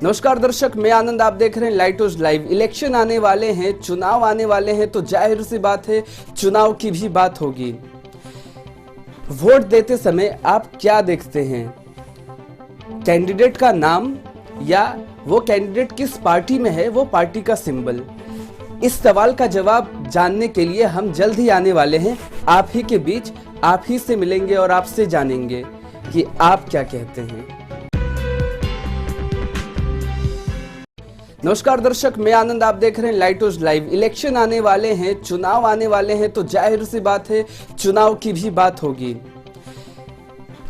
नमस्कार दर्शक, मैं आनंद, आप देख रहे हैं लाइटोज लाइव। इलेक्शन आने वाले हैं, चुनाव आने वाले हैं, तो जाहिर सी बात है चुनाव की भी बात होगी। वोट देते समय आप क्या देखते हैं? कैंडिडेट का नाम या वो कैंडिडेट किस पार्टी में है, वो पार्टी का सिंबल। इस सवाल का जवाब जानने के लिए हम जल्द ही आने वाले हैं आप ही के बीच। आप ही से मिलेंगे और आपसे जानेंगे कि आप क्या कहते हैं। नमस्कार दर्शक, मैं आनंद, आप देख रहे हैं लाइटोज लाइव। इलेक्शन आने वाले हैं, चुनाव आने वाले हैं, तो जाहिर सी बात है चुनाव की भी बात होगी।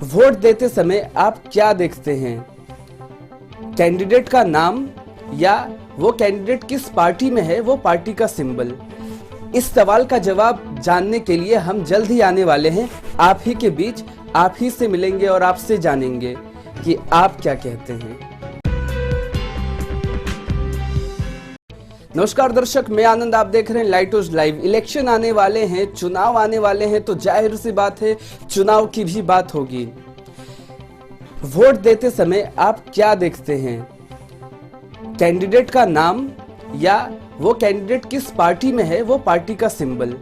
वोट देते समय आप क्या देखते हैं? कैंडिडेट का नाम या वो कैंडिडेट किस पार्टी में है, वो पार्टी का सिंबल। इस सवाल का जवाब जानने के लिए हम जल्द ही आने वाले हैं आप ही के बीच। आप ही से मिलेंगे और आपसे जानेंगे कि आप क्या कहते हैं। नमस्कार दर्शक, मैं आनंद, आप देख रहे हैं लाइटोज लाइव। इलेक्शन आने वाले हैं, चुनाव आने वाले हैं, तो जाहिर सी बात है चुनाव की भी बात होगी। वोट देते समय आप क्या देखते हैं? कैंडिडेट का नाम या वो कैंडिडेट किस पार्टी में है, वो पार्टी का सिंबल।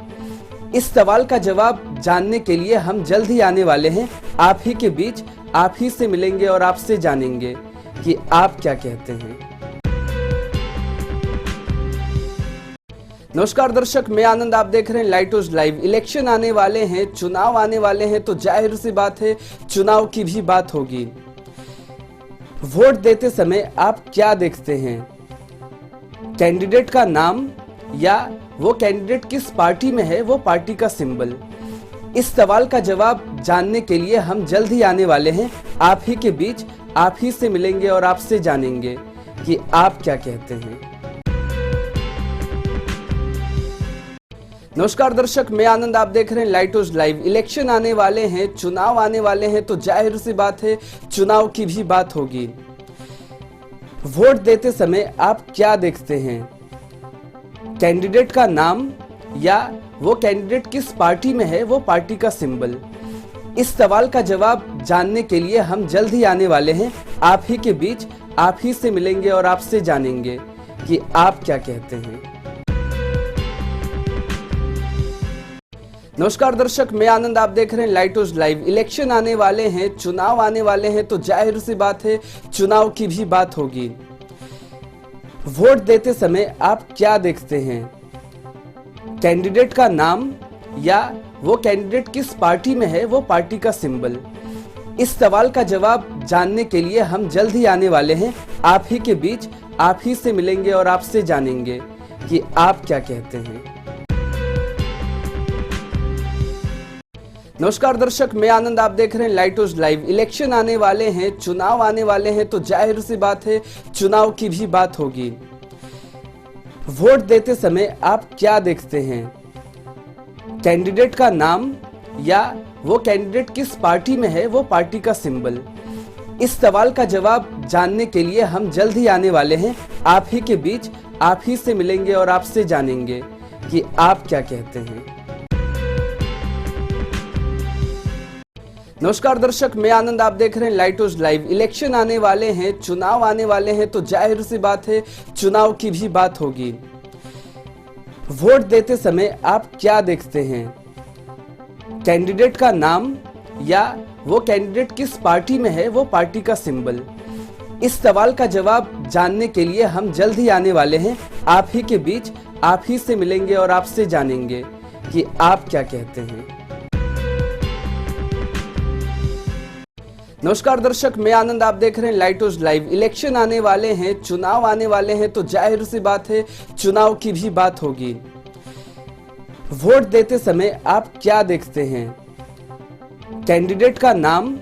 इस सवाल का जवाब जानने के लिए हम जल्द ही आने वाले हैं आप ही के बीच। आप ही से मिलेंगे और आपसे जानेंगे कि आप क्या कहते हैं। नमस्कार दर्शक, मैं आनंद, आप देख रहे हैं लाइटोज लाइव। इलेक्शन आने वाले हैं, चुनाव आने वाले हैं, तो जाहिर सी बात है चुनाव की भी बात होगी। वोट देते समय आप क्या देखते हैं? कैंडिडेट का नाम या वो कैंडिडेट किस पार्टी में है, वो पार्टी का सिंबल। इस सवाल का जवाब जानने के लिए हम जल्द ही आने वाले हैं आप ही के बीच। आप ही से मिलेंगे और आपसे जानेंगे कि आप क्या कहते हैं। नमस्कार दर्शक, मैं आनंद, आप देख रहे हैं लाइटोज लाइव। इलेक्शन आने वाले हैं, चुनाव आने वाले हैं, तो जाहिर सी बात है चुनाव की भी बात होगी। वोट देते समय आप क्या देखते हैं? कैंडिडेट का नाम या वो कैंडिडेट किस पार्टी में है, वो पार्टी का सिंबल। इस सवाल का जवाब जानने के लिए हम जल्द ही आने वाले हैं आप ही के बीच। आप ही से मिलेंगे और आपसे जानेंगे कि आप क्या कहते हैं। नमस्कार दर्शक, मैं आनंद, आप देख रहे हैं लाइटोज लाइव। इलेक्शन आने वाले हैं, चुनाव आने वाले हैं, तो जाहिर सी बात है चुनाव की भी बात होगी। वोट देते समय आप क्या देखते हैं? कैंडिडेट का नाम या वो कैंडिडेट किस पार्टी में है, वो पार्टी का सिंबल। इस सवाल का जवाब जानने के लिए हम जल्द ही आने वाले हैं आप ही के बीच। आप ही से मिलेंगे और आपसे जानेंगे कि आप क्या कहते हैं। नमस्कार दर्शक, मैं आनंद, आप देख रहे हैं लाइटोज लाइव। इलेक्शन आने वाले हैं, चुनाव आने वाले हैं, तो जाहिर सी बात है चुनाव की भी बात होगी। वोट देते समय आप क्या देखते हैं? कैंडिडेट का नाम या वो कैंडिडेट किस पार्टी में है, वो पार्टी का सिंबल। इस सवाल का जवाब जानने के लिए हम जल्द ही आने वाले हैं आप ही के बीच। आप ही से मिलेंगे और आपसे जानेंगे कि आप क्या कहते हैं। नमस्कार दर्शक, मैं आनंद, आप देख रहे हैं लाइटोज लाइव। इलेक्शन आने वाले हैं, चुनाव आने वाले हैं, तो जाहिर सी बात है चुनाव की भी बात होगी। वोट देते समय आप क्या देखते हैं? कैंडिडेट का नाम या वो कैंडिडेट किस पार्टी में है, वो पार्टी का सिंबल। इस सवाल का जवाब जानने के लिए हम जल्द ही आने वाले हैं आप ही के बीच। आप ही से मिलेंगे और आपसे जानेंगे कि आप क्या कहते हैं। नमस्कार दर्शक, मैं आनंद, आप देख रहे हैं लाइटोज लाइव। इलेक्शन आने वाले हैं, चुनाव आने वाले हैं, तो जाहिर सी बात है चुनाव की भी बात होगी। वोट देते समय आप क्या देखते हैं? कैंडिडेट का नाम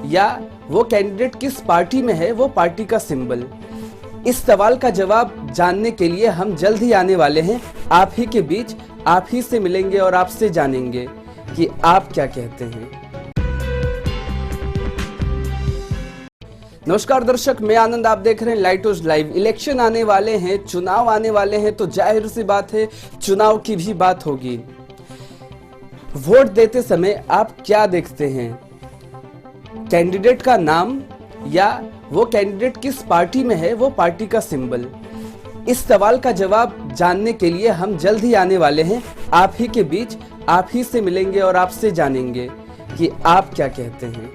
या वो कैंडिडेट किस पार्टी में है, वो पार्टी का सिंबल। इस सवाल का जवाब जानने के लिए हम जल्द ही आने वाले हैं आप ही के बीच। आप ही से मिलेंगे और आपसे जानेंगे कि आप क्या कहते हैं। नमस्कार दर्शक, मैं आनंद, आप देख रहे हैं लाइटोज लाइव। इलेक्शन आने वाले हैं, चुनाव आने वाले हैं, तो जाहिर सी बात है चुनाव की भी बात होगी। वोट देते समय आप क्या देखते हैं? कैंडिडेट का नाम या वो कैंडिडेट किस पार्टी में है, वो पार्टी का सिंबल। इस सवाल का जवाब जानने के लिए हम जल्द ही आने वाले हैं आप ही के बीच, आप ही से मिलेंगे और आपसे जानेंगे कि आप क्या कहते हैं।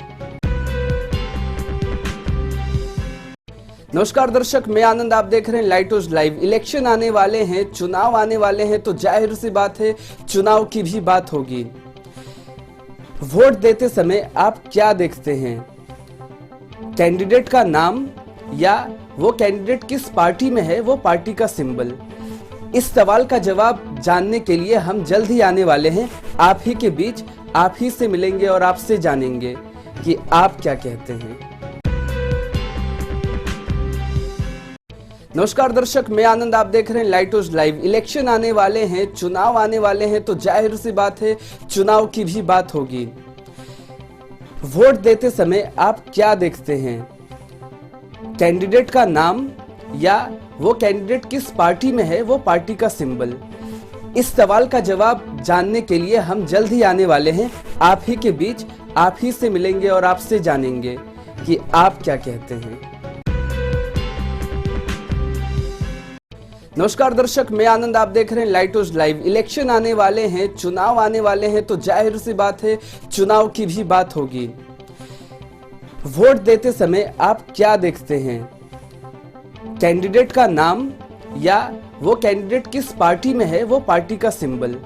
नमस्कार दर्शक, मैं आनंद, आप देख रहे हैं लाइटोज लाइव। इलेक्शन आने वाले हैं, चुनाव आने वाले हैं, तो जाहिर सी बात है चुनाव की भी बात होगी। वोट देते समय आप क्या देखते हैं? कैंडिडेट का नाम या वो कैंडिडेट किस पार्टी में है, वो पार्टी का सिंबल। इस सवाल का जवाब जानने के लिए हम जल्द ही आने वाले हैं आप ही के बीच, आप ही से मिलेंगे और आपसे जानेंगे कि आप क्या कहते हैं। नमस्कार दर्शक, मैं आनंद, आप देख रहे हैं लाइटोज लाइव। इलेक्शन आने वाले हैं, चुनाव आने वाले हैं, तो जाहिर सी बात है चुनाव की भी बात होगी। वोट देते समय आप क्या देखते हैं? कैंडिडेट का नाम या वो कैंडिडेट किस पार्टी में है, वो पार्टी का सिंबल। इस सवाल का जवाब जानने के लिए हम जल्द ही आने वाले हैं आप ही के बीच, आप ही से मिलेंगे और आपसे जानेंगे कि आप क्या कहते हैं। नमस्कार दर्शक, मैं आनंद, आप देख रहे हैं लाइटोज लाइव। इलेक्शन आने वाले हैं, चुनाव आने वाले हैं, तो जाहिर सी बात है चुनाव की भी बात होगी। वोट देते समय आप क्या देखते हैं? कैंडिडेट का नाम या वो कैंडिडेट किस पार्टी में है, वो पार्टी का सिंबल।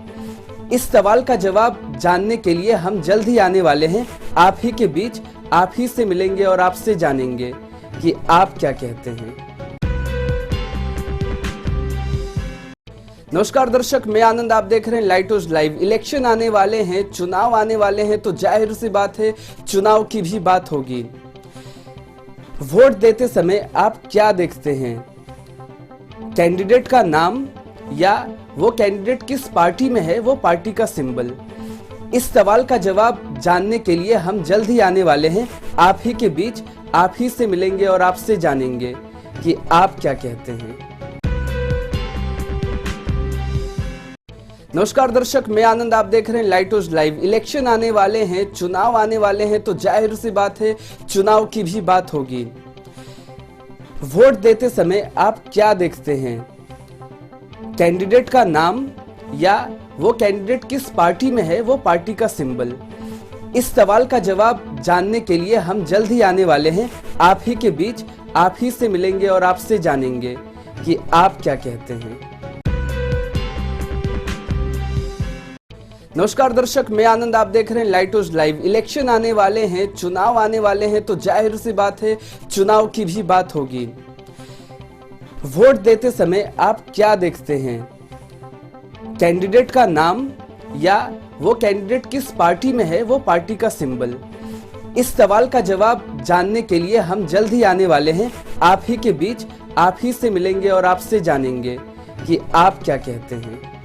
इस सवाल का जवाब जानने के लिए हम जल्द ही आने वाले हैं आप ही के बीच, आप ही से मिलेंगे और आपसे जानेंगे कि आप क्या कहते हैं। नमस्कार दर्शक, मैं आनंद, आप देख रहे हैं लाइटोज लाइव। इलेक्शन आने वाले हैं, चुनाव आने वाले हैं, तो जाहिर सी बात है चुनाव की भी बात होगी। वोट देते समय आप क्या देखते हैं? कैंडिडेट का नाम या वो कैंडिडेट किस पार्टी में है, वो पार्टी का सिंबल। इस सवाल का जवाब जानने के लिए हम जल्द ही आने वाले हैं आप ही के बीच, आप ही से मिलेंगे और आपसे जानेंगे कि आप क्या कहते हैं। नमस्कार दर्शक, मैं आनंद, आप देख रहे हैं लाइटोज लाइव। इलेक्शन आने वाले हैं, चुनाव आने वाले हैं, तो जाहिर सी बात है चुनाव की भी बात होगी। वोट देते समय आप क्या देखते हैं? कैंडिडेट का नाम या वो कैंडिडेट किस पार्टी में है, वो पार्टी का सिंबल। इस सवाल का जवाब जानने के लिए हम जल्द ही आने वाले हैं आप ही के बीच, आप ही से मिलेंगे और आपसे जानेंगे कि आप क्या कहते हैं। नमस्कार दर्शक, मैं आनंद, आप देख रहे हैं लाइटोज लाइव। इलेक्शन आने वाले हैं, चुनाव आने वाले हैं, तो जाहिर सी बात है चुनाव की भी बात होगी। वोट देते समय आप क्या देखते हैं? कैंडिडेट का नाम या वो कैंडिडेट किस पार्टी में है, वो पार्टी का सिंबल। इस सवाल का जवाब जानने के लिए हम जल्द ही आने वाले हैं आप ही के बीच, आप ही से मिलेंगे और आपसे जानेंगे कि आप क्या कहते हैं।